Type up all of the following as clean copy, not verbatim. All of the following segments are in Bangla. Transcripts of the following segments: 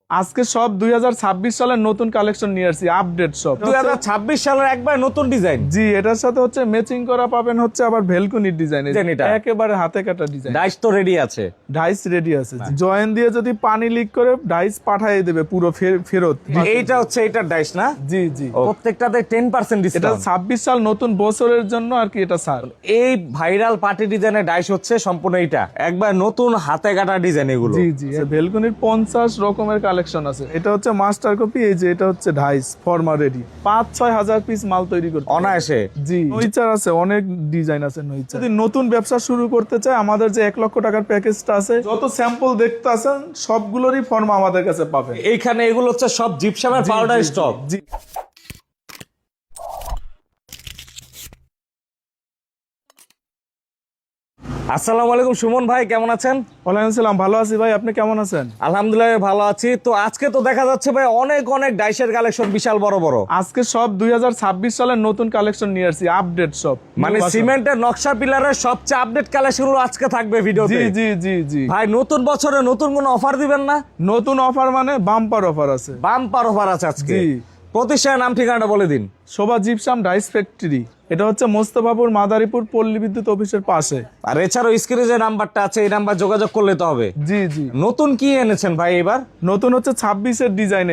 আজকে সব 2026 সালের নতুন কালেকশন নিয়ে আসছি, আপডেট সব 2026 সালের একবার নতুন ডিজাইন। জি, এটার সাথে হচ্ছে ম্যাচিং করা পাবেন হচ্ছে আবার ভেলকুনির ডিজাইন, এটা একেবারে হাতে কাটা ডিজাইন। ডাইস তো রেডি আছে, ডাইস রেডি আছে, জয়েন দিয়ে যদি পানি লিক করে ডাইস পাঠিয়ে দেবে পুরো ফেরত। এইটা হচ্ছে এটার ডাইস না? জি জি, প্রত্যেকটাতে 10% এটা ডিসকাউন্ট। 26 সাল নতুন বছরের জন্য আর কি এটা স্যার। এই ভাইরাল পার্টি ডিজাইনের ডাইস হচ্ছে সম্পূর্ণ এটা একবার নতুন হাতে কাটা ডিজাইন এগুলো। জি জি, ভেলকুনির 50 রকমের কালেকশন আছে। এটা হচ্ছে মাস্টার কপি, এই যে এটা হচ্ছে ডাইস ফর্মা রেডি, 5-6 হাজার পিস মাল তৈরি করতে অনায়াসে। জি, নইচার আছে, অনেক ডিজাইন আছে নইচার। যদি নতুন ব্যবসা শুরু করতে চায়, আমাদের যে 1 লক্ষ টাকার প্যাকেজটা আছে, যত স্যাম্পল দেখতে আছেন সবগুলোরই ফর্মা আমাদের কাছে পাবেন। এইখানে এগুলো হচ্ছে সব জিপসামের পাউডার স্টক। জি। আসসালামু আলাইকুম সুমন ভাই, কেমন আছেন? ওয়ালাইকুম আসসালাম, ভালো আছি ভাই, আপনি কেমন আছেন? আলহামদুলিল্লাহ ভালো আছি। তো আজকে তো দেখা যাচ্ছে ভাই অনেক অনেক ডাইসের কালেকশন, বিশাল বড় বড়। আজকে সব 2026 সালের নতুন কালেকশন নিয়ে আসছি, আপডেট সব, মানে সিমেন্টের নকশা পিলারের সবচেয়ে আপডেট কালেকশনগুলো আজকে থাকবে ভিডিওতে। জি জি জি জি ভাই নতুন বছরে নতুন কোনো অফার দিবেন না? নতুন অফার মানে বাম্পার অফার আছে, বাম্পার অফার আছে আজকে। জি। প্রতিষ্ঠানের নাম ঠিকানাটা বলে দিন। শোভা জিপসাম ডাইস ফ্যাক্টরি, এটা হচ্ছে মোস্তফাপুর মাদারীপুর পল্লী বিদ্যুৎ অফিসের পাশে। আর এছাড়াও স্ক্রিনে যে নাম্বারটা আছে এই নাম্বার যোগাযোগ করলে তো হবে। জি জি, নতুন কি এনেছেন ভাই এবার? নতুন হচ্ছে 26-এর ডিজাইন।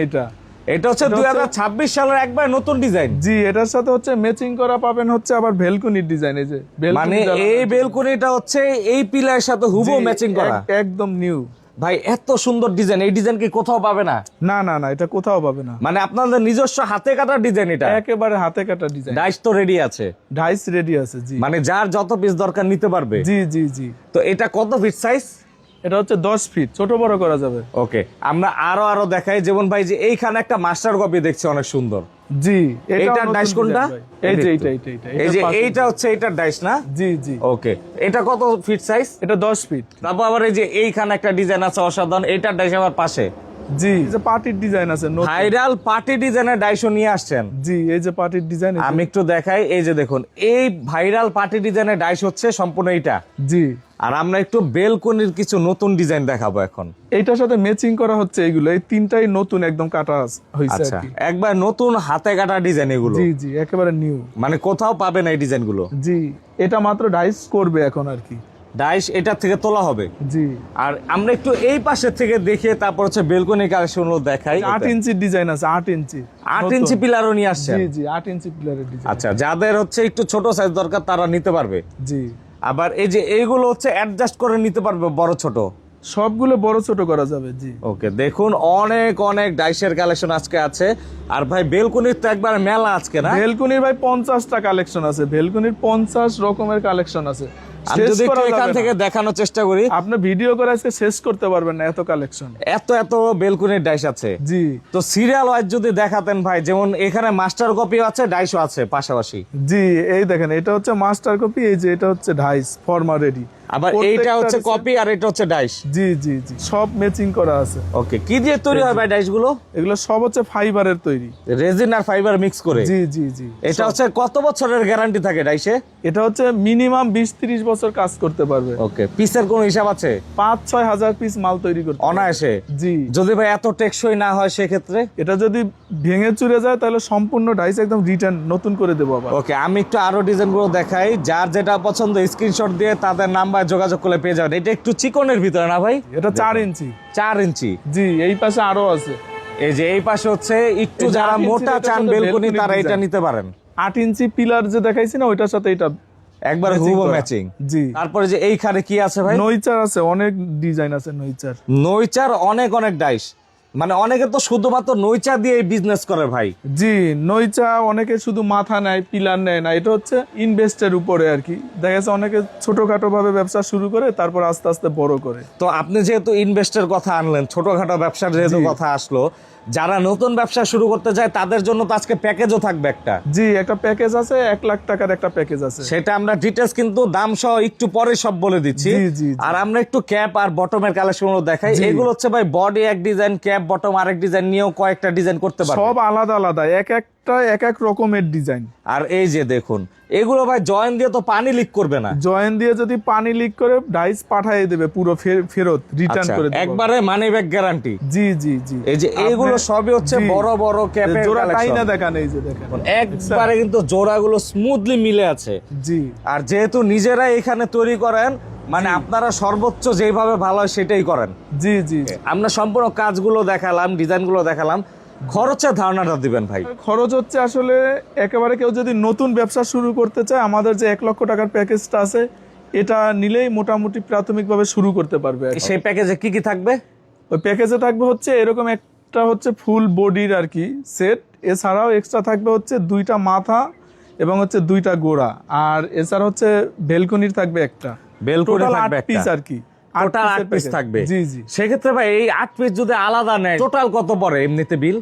এটা হচ্ছে 2026 সালের একবার নতুন ডিজাইন। জি, এটার সাথে হচ্ছে ম্যাচিং করা পাবেন হচ্ছে আবার ভেলকুনির ডিজাইন, এই যে মানে এই বেলকনিটা হচ্ছে এই পিলারের সাথে হুবহু ম্যাচিং করা, একদম নিউ। ভাই এত সুন্দর ডিজাইন, এই ডিজাইন কি কোথাও পাবে না? না না না, এটা কোথাও পাবে না, মানে আপনাদের নিজস্ব হাতে কাটা ডিজাইন এটা? একেবারে হাতে কাটা ডিজাইন। ডাইস তো রেডি আছে? ডাইস রেডি আছে, জি। মানে যার যত পিস দরকার নিতে পারবে? জি জি জি। তো এটা কত ফিট সাইজ? এটা হচ্ছে 10 ফিট, ছোট বড় করা যাবে। ওকে, আমরা আরো দেখাই। যেমন ভাই যে এইখানে একটা মাস্টার কপি দেখছি, অনেক সুন্দর। জি, এটার ডাইস কোনটা? এই যে এইটা এই যে এইটা হচ্ছে এটার ডাইস না? জি জি। ওকে, এটা কত ফিট সাইজ? এটা 10 ফিট। তারপর আবার এই যে এইখানে একটা ডিজাইন আছে অসাধারণ, এটার ডাইস আবার পাশে। জি, এই যে পার্টির ডিজাইন আছে, ভাইরাল পার্টি ডিজাইনের ডাইসও নিয়ে আসছেন। জি, এই যে পার্টির ডিজাইন, আমি একটু দেখাই। এই যে দেখুন, এই ভাইরাল পার্টি ডিজাইনের ডাইস হচ্ছে সম্পূর্ণ এইটা। জি। আর আমরা একটু বেলকনির কিছু নতুন ডিজাইন দেখাবো এখন। এইটার সাথে ম্যাচিং করা হচ্ছে এইগুলো, এই তিনটাই নতুন একদম কাটা হইছে আচ্ছা, আর কি। একবার নতুন হাতে কাটা ডিজাইন এগুলো। জি জি, একেবারে নিউ। মানে কোথাও পাবেন এই ডিজাইনগুলো? জি, এটা মাত্র ডাইস করবে এখন আর কি। ডাইস এটা থেকে তোলা হবে। জি। আর আমরা একটু এই পাশে থেকে দেখে তারপর হচ্ছে বেলকনি কালেকশনগুলো দেখাই। 8 ইঞ্চির ডিজাইন আছে, 8 ইঞ্চি। 8 ইঞ্চি পিলারও নিয়ে আসছেন? জি জি, 8 ইঞ্চি পিলারের ডিজাইন। আচ্ছা, যাদের হচ্ছে একটু ছোট সাইজ দরকার তারা নিতে পারবে। জি। আবার এই যে এইগুলো হচ্ছে অ্যাডজাস্ট করে নিতে পারবে বড় ছোট? সবগুলো বড় ছোট করা যাবে। জি। ওকে, দেখুন অনেক অনেক ডাইসের কালেকশন আজকে আছে। আর ভাই বেলকনির তো একবার মেলা আজকে না? ভেলকুনির ভাই 50টা কালেকশন আছে, ভেলকুনির 50 রকমের কালেকশন আছে। আমি যদি একটু এখান থেকে দেখানোর চেষ্টা করি, আপনি ভিডিও করে আজকে শেষ করতে পারবেন না, এত কালেকশন, এত এত বেলকনির ডাইস আছে। জি। তো সিরিয়াল ওয়াইজ যদি দেখাতেন ভাই, যেমন এখানে মাস্টার কপি আছে, ডাইসও আছে পাশাপাশি। জি, এই দেখেন, এটা হচ্ছে মাস্টার কপি, এই যে এটা হচ্ছে ডাইস ফর্মা রেডি। আবার এইটা হচ্ছে কপি আর এটা হচ্ছে ডাইস। জি জি জি, সব ম্যাচিং করা আছে। ওকে, কি দিয়ে তৈরি হয় ভাই ডাইস গুলো? এগুলো সব হচ্ছে ফাইবারের তৈরি, রেজিন আর ফাইবার মিক্স করে। জি জি জি। এটা হচ্ছে কত বছরের গ্যারান্টি থাকে ডাইসে? এটা হচ্ছে মিনিমাম 20-30 বছর কাজ করতে পারবে। ওকে, পিসের কোনো হিসাব আছে? 5-6 হাজার পিস মাল তৈরি করতে অনায়াসে। জি। যদি ভাই এত টেকসই না হয় সেক্ষেত্রে? এটা যদি ভেঙে চুরে যায় তাহলে সম্পূর্ণ ডাইস একদম রিটার্ন নতুন করে দেবো আবার। ওকে, আমি একটু আরো ডিজাইন গুলো দেখাই। যার যেটা পছন্দ স্ক্রিনশট দিয়ে তাদের নাম্বার যোগাযোগ করলে পেয়ে যাবেন। এটা একটু চিকনের ভিতরে না ভাই? এটা 4 ইঞ্চি। 4 ইঞ্চি? জি, এই পাশে আরো আছে। এই যে এই পাশে হচ্ছে একটু এই যে যারা 8 ইঞ্চির মোটা এটার চান সাথে বেলকনি বেলকনির তারা এটা ডিজাইন। নিতে পারেন। 8 ইঞ্চি পিলার যে দেখাইছি না, ওইটার সাথে এটা একবার matching হুবহু করা। ম্যাচিং। জি। তারপরে যে এইখানে কি আছে ভাই? নইচার আছে, অনেক ডিজাইন আছে নইচার। নইচার অনেক অনেক ডাইস। মানে অনেকে তো শুধুমাত্র নইচা দিয়ে বিজনেস করে ভাই। জি, নইচা অনেকে শুধু মাথা নেয়, পিলার নেয় না, এটা হচ্ছে ইনভেস্টের উপরে আর কি। দেখা যাচ্ছে অনেকে ছোটখাটো ভাবে ব্যবসা শুরু করে তারপর আস্তে আস্তে বড় করে। তো আপনি যেহেতু ইনভেস্টের কথা আনলেন, ছোটখাটো ব্যবসার যেহেতু কথা আসলো, যারা নতুন ব্যবসা শুরু করতে চায় তাদের জন্য তো আজকে প্যাকেজও থাকবে একটা। জি, একটা প্যাকেজ আছে, 1 লাখ টাকার একটা প্যাকেজ আছে। সেটা আমরা ডিটেলস কিন্তু দাম সহ একটু পরে সব বলে দিচ্ছি। জি, জি, জি। আর আমরা একটু ক্যাপ আর বটমের কালেকশন দেখাই। জি। এগুলো হচ্ছে ভাই বডি এক ডিজাইন, ক্যাপ ক্যাপ বটম আরেক ডিজাইন নিয়েও কয়েকটা ডিজাইন করতে পারবে। সব আলাদা আলাদা, এক একটা এক এক রকমের ডিজাইন। আর এই যে দেখুন, এগুলো ভাই জয়েন দিয়ে তো পানি লিক করবে না? জয়েন দিয়ে যদি পানি লিক করে ডাইস পাঠিয়ে দেবে, পুরো ফেরত রিটার্ন করে দেবে একবারে মানি ব্যাক গ্যারান্টি। জি জি জি। এই যে এগুলো সবই হচ্ছে বড় বড় ক্যাপের জোড়া তাই কালেকশন। না, দেখান এই যে দেখেন একবারে কিন্তু জোড়াগুলো স্মুথলি মিলে আছে। জি। আর যেহেতু নিজেরা এখানে তৈরি করেন, মানে আপনারা সর্বোচ্চ যেভাবে ভালো হয় সেটাই করেন। জি জি। আমরা সম্পূর্ণ কাজগুলো দেখালাম, ডিজাইনগুলো দেখালাম, খরচের ধারণাটা দিবেন ভাই। খরচ হচ্ছে আসলে একেবারে কেউ যদি নতুন ব্যবসা শুরু করতে চায়, আমাদের যে 1 লক্ষ টাকার প্যাকেজটা আছে, এটা নিলেই মোটামুটি প্রাথমিকভাবে শুরু করতে পারবে। সেই প্যাকেজে কি কি থাকবে? ওই প্যাকেজে থাকবে হচ্ছে এরকম একটা হচ্ছে ফুল বডির আর কি সেট, এছাড়াও এক্সট্রা থাকবে হচ্ছে 2টা মাথা এবং হচ্ছে 2টা গোড়া, আর এছাড়া হচ্ছে বেলকনির থাকবে একটা। বেলকনি টোটাল থাকবে 8 পিস একটা। আর কি, টোটাল 8 পিস package। থাকবে। জি জি। সেক্ষেত্রে ভাই এই 8 পিস যদি আলাদা নেয় টোটাল কত পড়ে এমনিতে বিল?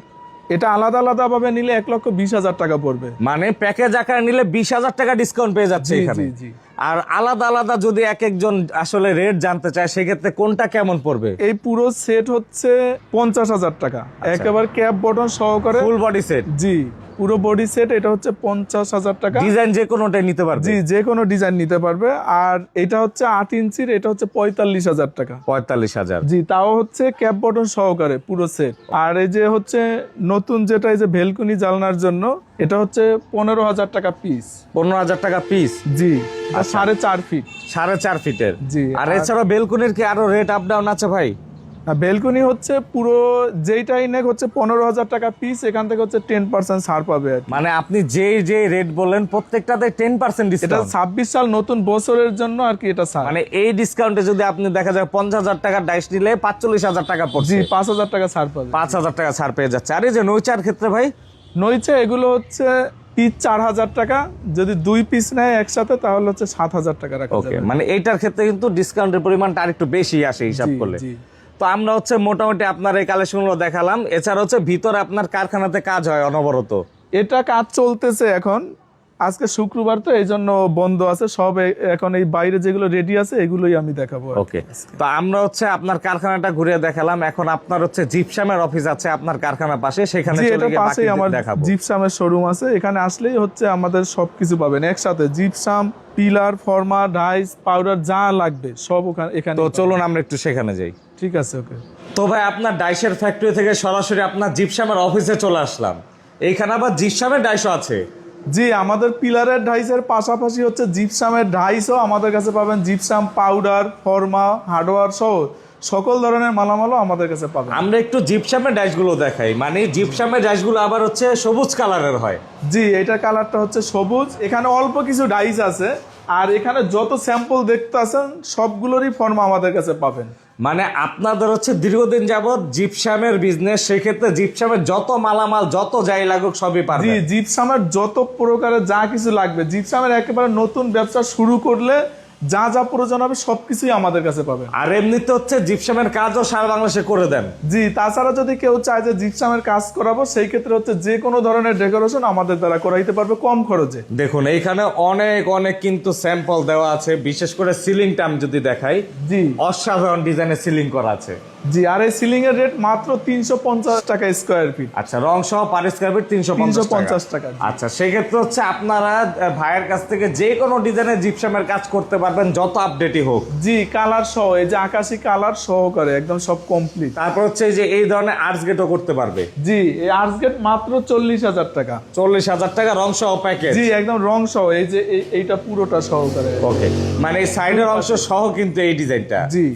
এটা আলাদা আলাদা ভাবে নিলে 1,20,000 টাকা পড়বে। মানে প্যাকেজ আকারে নিলে 20,000 টাকা ডিসকাউন্ট পেয়ে যাচ্ছে জি, এখানে। জি, জি। আর আলাদা আলাদা যদি এক একজন আসলে রেট জানতে চায়, সেক্ষেত্রে কোনটা কেমন পড়বে? এই পুরো সেট হচ্ছে 50,000 টাকা, একেবারে ক্যাপ বটন সহকারে ফুল বডি সেট। জি, পুরো বডি সেট এটা হচ্ছে 50,000 টাকা। ডিজাইন যে কোনোটাই নিতে পারবে? জি, যে কোনো ডিজাইন নিতে পারবে। আর এটা হচ্ছে 8 ইঞ্চির, এটা হচ্ছে 45,000 টাকা। 45,000। জি, তাও হচ্ছে ক্যাপ বটন সহকারে পুরো সেট। আর এই যে হচ্ছে নতুন যেটা, এই যে ভেলকুনি জালনার জন্য, এটা হচ্ছে 15,000 টাকা পিস। 15,000 টাকা পিস। জি, আর 4.5 ফিট। 4.5 ফিটের। জি। আর এছাড়া বেলকুনির কি আরো রেট আপ ডাউন আছে ভাই? বেলকনি হচ্ছে পুরো যেইটাই নেক হচ্ছে 15,000 টাকা পিস, এখান থেকে হচ্ছে 10% ছাড় পাবে আর কি। মানে আপনি যে রেট বললেন প্রত্যেকটাতে 10% এটা ডিসকাউন্ট। 26 সাল নতুন বছরের জন্য আর কি এটা ছাড়। মানে এই ডিসকাউন্টে যদি আপনি দেখা যায় 50,000 টাকার ডাইস নিলে 45,000 টাকা জি, পড়ছে। 5,000 টাকা ছাড় পাবে। 5,000 টাকা ছাড় পেয়ে যাচ্ছে। আর এই যে নৌচার ক্ষেত্রে ভাই? নইছে এগুলো হচ্ছে পিস 4,000 টাকা, যদি 2 পিস নেয় একসাথে তাহলে হচ্ছে 7,000 টাকা রাখা ওকে, যাবে। মানে এইটার ক্ষেত্রে কিন্তু ডিসকাউন্টের পরিমাণটা আরেকটু বেশি আসে হিসাব জি, করলে। জি। তো আমরা হচ্ছে মোটামুটি আপনার এই কালেকশনগুলো দেখালাম। এছাড়া হচ্ছে ভিতরে আপনার কারখানাতে কাজ হয় অনবরত? এটা কাজ চলতেছে এখন, আজকে শুক্রবার তো এই জন্য বন্ধ আছে সব। এখন এই বাইরে যেগুলো রেডি আছে এগুলোই আমি দেখাবো আর কি ওকে, আজকে। তো আমরা হচ্ছে আপনার কারখানাটা ঘুরে দেখালাম। এখন আপনার হচ্ছে জিপসামের অফিস আছে আপনার কারখানার পাশে, সেখানে জি, চলে এটা গিয়ে পাশেই বাকি আমার দেখাবো। জিপসামের শোরুম আছে, এখানে আসলেই হচ্ছে আমাদের সবকিছু পাবেন একসাথে। জিপসাম, পিলার, ফর্মা, ডাইস, পাউডার যা লাগবে সব এখানে তো পাবেন। চলুন আমরা একটু সেখানে যাই। ঠিক আছে, ওকে। তো ভাই আপনার ডাইসের ফ্যাক্টরি থেকে সরাসরি আপনার জিপসামের অফিসে চলে আসলাম। এইখানে আবার জিপসামের ডাইসও আছে? জি, আমাদের পিলারের ডাইসের পাশাপাশি হচ্ছে জিপসামের ডাইসও আমাদের কাছে পাবেন। জিপসাম, পাউডার, ফর্মা, হার্ডওয়্যার সহ সকল ধরনের মালামালও আমাদের কাছে পাবেন। আমরা একটু জিপসামের ডাইসগুলো দেখাই। মানে জিপসামের ডাইসগুলো আবার হচ্ছে সবুজ কালারের হয়? জি, এটা কালারটা হচ্ছে সবুজ। এখানে অল্প কিছু ডাইস আছে, আর এখানে যত স্যাম্পল দেখতে আছেন সবগুলোরই ফর্মা আমাদের কাছে পাবেন। মানে আপনাদের হচ্ছে দীর্ঘদিন যাবত জিপসামের বিজনেস, সেক্ষেত্রে জিপসামের যত মালামাল যত যাই লাগুক সবই জি, পারবে? জিপসামের যত প্রকারের যা কিছু লাগবে, জিপসামের একেবারে নতুন ব্যবসা শুরু করলে যা যা প্রয়োজন হবে সবকিছুই আমাদের কাছে পাবেন। আর এমনিতে হচ্ছে জিপসামের কাজও সারা বাংলাদেশে করে দেন? জি, তাছাড়া যদি কেউ চায় যে জিপসামের কাজ করাবো, সেই ক্ষেত্রে হচ্ছে যে কোনো ধরনের ডেকোরেশন আমাদের দ্বারা করাইতে পারবে কম খরচে। দেখুন এইখানে অনেক অনেক কিন্তু স্যাম্পল দেওয়া আছে, বিশেষ করে সিলিংটা আমি যদি দেখাই, জি অসাধারণ ডিজাইনের সিলিং করা আছে। জি, আর এই সিলিং এর রেট মাত্র 350 টাকা স্কোয়ার ফিট। আচ্ছা, রং সহ পার স্কয়ার ফিট 350 টাকা। আচ্ছা, সেক্ষেত্রে হচ্ছে আপনারা ভাইয়ের কাছ থেকে যে কোনো ডিজাইনের জিপসামের কাজ করতে পারবেন, যত আপডেটই হোক। জি, কালার সহ, এই যে আকাশি কালার সহকারে একদম সব কমপ্লিট। তারপর হচ্ছে এই যে এই ধরনের আর্টস গেটও করতে পারবে? জি, এই আর্টস গেট মাত্র 40,000 টাকা। 40,000 টাকা রং সহ প্যাকেজ? জি, একদম রং সহ, এই যে এইটা পুরোটা সহকারে। ওকে, মানে এই সাইডের অংশ সহ কিন্তু এই ডিজাইনটা? জি।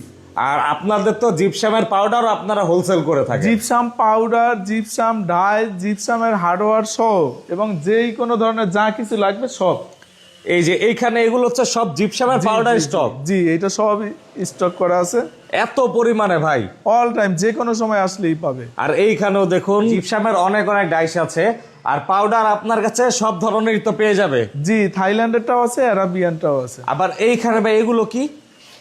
আর আপনাদের তো জিপসামের পাউডারও আপনারা হোলসেল করে থাকেন? Gypsum powder, gypsum die, জিপসামের hardware সহ এবং যেই কোনো ধরনের যা কিছু লাগবে সব। এই যে এইখানে এগুলো হচ্ছে সব জিপসামের পাউডার স্টক? জি, এটা সব স্টক করা আছে এত পরিমাণে ভাই? অল টাইম, যে কোনো সময় আসলেই পাবে। আর এইখানেও দেখুন জিপসামের অনেক অনেক ডাইস আছে। আর পাউডার আপনার কাছে সব ধরনেরই তো পেয়ে যাবে? জি, থাইল্যান্ডেরটাও আছে, অ্যারাবিয়ানটাও আছে। আবার এইখানে ভাই এগুলো কি?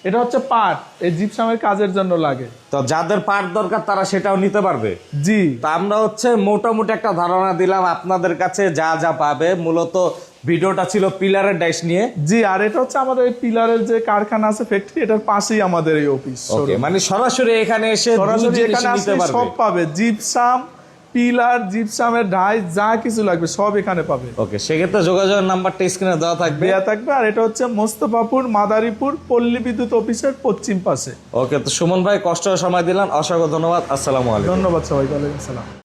এটা হচ্ছে পার্ট, এই জিপসামের কাজের জন্য লাগে। তো যাদের পার্ট দরকার তারা সেটাও নিতে পারবে? জি। তা আমরা হচ্ছে মোটামুটি একটা ধারণা দিলাম আপনাদের কাছে যা যা পাবে। মূলত ভিডিওটা ছিল পিলারের ডাইস নিয়ে। জি, আর এটা হচ্ছে আমাদের এই পিলারের যে কারখানা আছে ফ্যাক্টরি, এটার পাশেই আমাদের এই অফিস। ওকে, মানে সরাসরি এখানে এসে সরাসরি এখানে নিতে আসলে পারবে। সব পাবে, জিপসাম, পিলার, জিপসামের ডাইস যা কিছু লাগবে সব এখানে পাবে। ওকে, সেক্ষেত্রে যোগাযোগের নাম্বারটা স্ক্রিনে দেওয়া থাকবে। দেয়া থাকবে। আর এটা হচ্ছে মোস্তফাপুর মাদারীপুর পল্লী বিদ্যুৎ অফিসের পশ্চিম পাশে। ওকে, তো সুমন ভাই কষ্ট সময় দিলেন, অসংখ্য ধন্যবাদ। আসসালামু আলাইকুম। ধন্যবাদ সবাইকে, ওয়ালাইকুম আসসালাম।